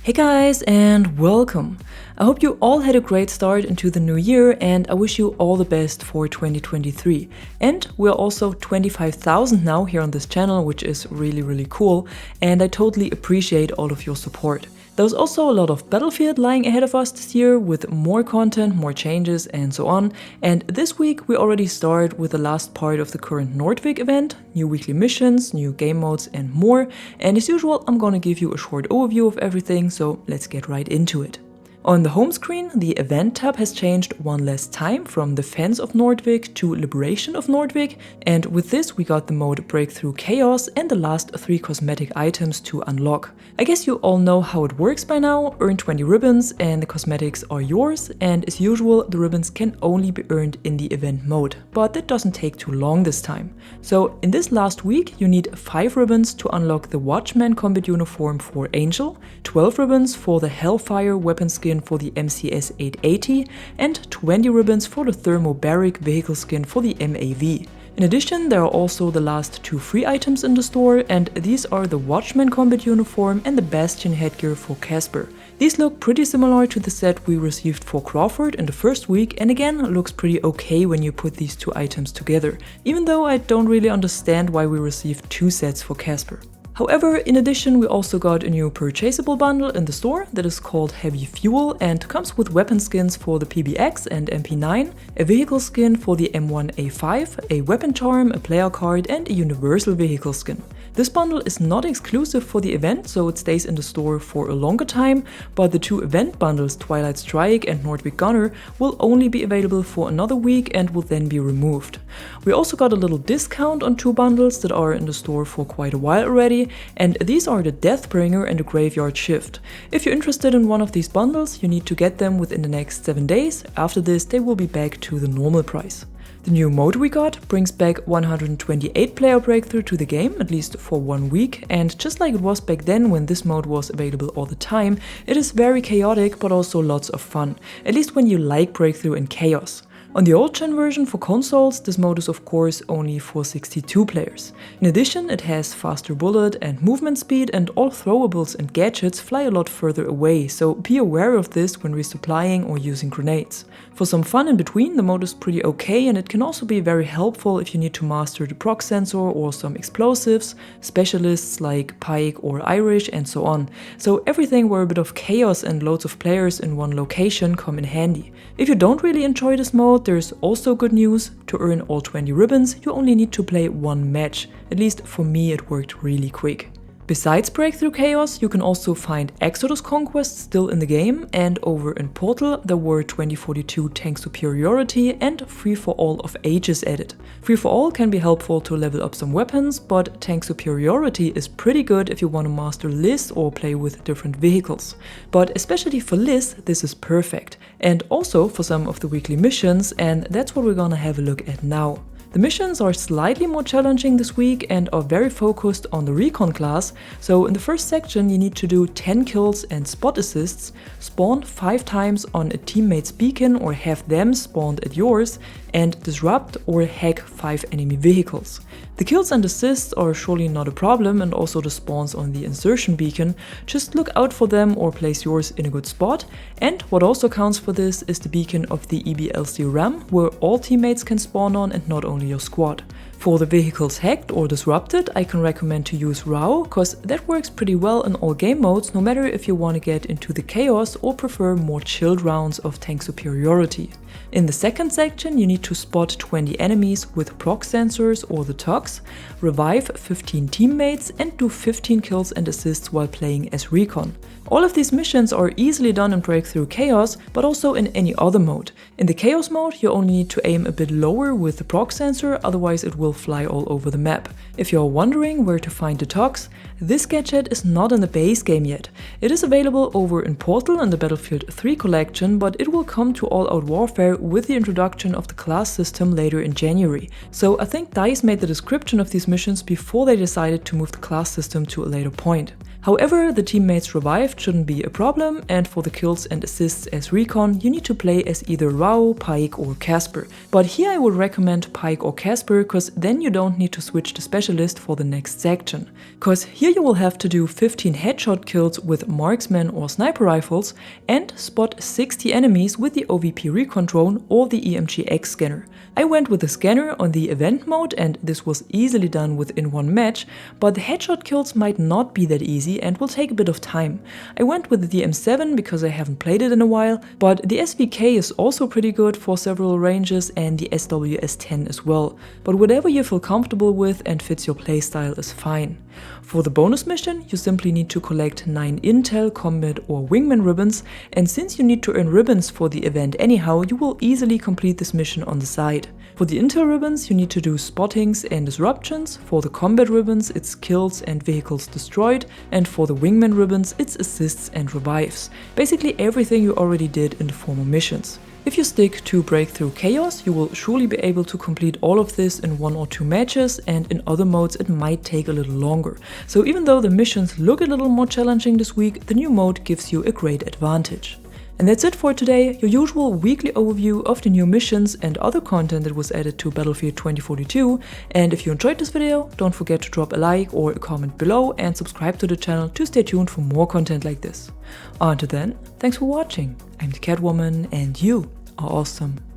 Hey guys, and welcome! I hope you all had a great start into the new year, and I wish you all the best for 2023. And we're also 25,000 now here on this channel, which is really cool, and I totally appreciate all of your support. There's also a lot of Battlefield lying ahead of us this year with more content, more changes and so on. And this week we already start with the last part of the current Nordvik event, new weekly missions, new game modes and more. And as usual, I'm gonna give you a short overview of everything, so let's get right into it. On the home screen, the event tab has changed one less time from Defense of Nordvik to Liberation of Nordvik, and with this we got the mode Breakthrough Chaos and the last 3 cosmetic items to unlock. I guess you all know how it works by now. Earn 20 ribbons and the cosmetics are yours, and as usual the ribbons can only be earned in the event mode, but that doesn't take too long this time. So in this last week you need 5 ribbons to unlock the Watchman combat uniform for Angel, 12 ribbons for the Hellfire weapon skin for the MCS 880, and 20 ribbons for the Thermobaric vehicle skin for the MAV. In addition, there are also the last 2 free items in the store, and these are the Watchman combat uniform and the Bastion headgear for Casper. These look pretty similar to the set we received for Crawford in the first week, and again looks pretty okay when you put these 2 items together, even though I don't really understand why we received 2 sets for Casper. However, in addition, we also got a new purchasable bundle in the store that is called Heavy Fuel and comes with weapon skins for the PBX and MP9, a vehicle skin for the M1A5, a weapon charm, a player card and a universal vehicle skin. This bundle is not exclusive for the event, so it stays in the store for a longer time, but the 2 event bundles, Twilight Strike and Nordvik Gunner, will only be available for another week and will then be removed. We also got a little discount on 2 bundles that are in the store for quite a while already, and these are the Deathbringer and the Graveyard Shift. If you're interested in one of these bundles, you need to get them within the next 7 days. After this, they will be back to the normal price. The new mode we got brings back 128 player breakthrough to the game, at least for 1 week, and just like it was back then when this mode was available all the time, it is very chaotic but also lots of fun, at least when you like breakthrough and chaos. On the old gen version for consoles, this mode is of course only for 62 players. In addition, it has faster bullet and movement speed, and all throwables and gadgets fly a lot further away, so be aware of this when resupplying or using grenades. For some fun in between, the mode is pretty okay, and it can also be very helpful if you need to master the proc sensor or some explosives, specialists like Pike or Irish and so on. So everything where a bit of chaos and loads of players in one location come in handy. If you don't really enjoy this mode, there's also good news. To earn all 20 ribbons, you only need to play 1 match. At least for me it worked really quick. Besides Breakthrough Chaos, you can also find Exodus Conquest still in the game, and over in Portal there were 2042 Tank Superiority and Free for All of Ages added. Free for All can be helpful to level up some weapons, but Tank Superiority is pretty good if you want to master Liz or play with different vehicles. But especially for Liz, this is perfect, and also for some of the weekly missions, and that's what we're gonna have a look at now. The missions are slightly more challenging this week and are very focused on the recon class, so in the first section you need to do 10 kills and spot assists, spawn 5 times on a teammate's beacon or have them spawned at yours, and disrupt or hack 5 enemy vehicles. The kills and assists are surely not a problem, and also the spawns on the insertion beacon. Just look out for them or place yours in a good spot. And what also counts for this is the beacon of the EBLC RAM, where all teammates can spawn on and not only your squad. For the vehicles hacked or disrupted, I can recommend to use RAW, cause that works pretty well in all game modes, no matter if you want to get into the chaos or prefer more chilled rounds of Tank Superiority. In the second section you need to spot 20 enemies with proc sensors or the TOCs, revive 15 teammates and do 15 kills and assists while playing as recon. All of these missions are easily done in Breakthrough Chaos, but also in any other mode. In the Chaos mode you only need to aim a bit lower with the proc sensor, otherwise it will fly all over the map. If you're wondering where to find the TOCs, this gadget is not in the base game yet. It is available over in Portal in the Battlefield 3 collection, but it will come to All Out Warfare with the introduction of the class system later in January. So I think DICE made the description of these missions before they decided to move the class system to a later point. However, the teammates revived shouldn't be a problem, and for the kills and assists as recon, you need to play as either Rao, Pike or Casper. But here I would recommend Pike or Casper, cause then you don't need to switch to specialist for the next section. Cause here Here you will have to do 15 headshot kills with marksman or sniper rifles and spot 60 enemies with the OVP recon drone or the EMG-X scanner. I went with the scanner on the event mode and this was easily done within one match, but the headshot kills might not be that easy and will take a bit of time. I went with the M7 because I haven't played it in a while, but the SVK is also pretty good for several ranges and the SWS-10 as well. But whatever you feel comfortable with and fits your playstyle is fine. For the bonus mission, you simply need to collect 9 intel, combat or wingman ribbons, and since you need to earn ribbons for the event anyhow, you will easily complete this mission on the side. For the intel ribbons, you need to do spottings and disruptions. For the combat ribbons, it's kills and vehicles destroyed, and for the wingman ribbons, it's assists and revives. Basically everything you already did in the former missions. If you stick to Breakthrough Chaos, you will surely be able to complete all of this in 1 or 2 matches, and in other modes it might take a little longer. So even though the missions look a little more challenging this week, the new mode gives you a great advantage. And that's it for today, your usual weekly overview of the new missions and other content that was added to Battlefield 2042. And if you enjoyed this video, don't forget to drop a like or a comment below and subscribe to the channel to stay tuned for more content like this. Until then, thanks for watching. I'm the Catwoman and you are awesome.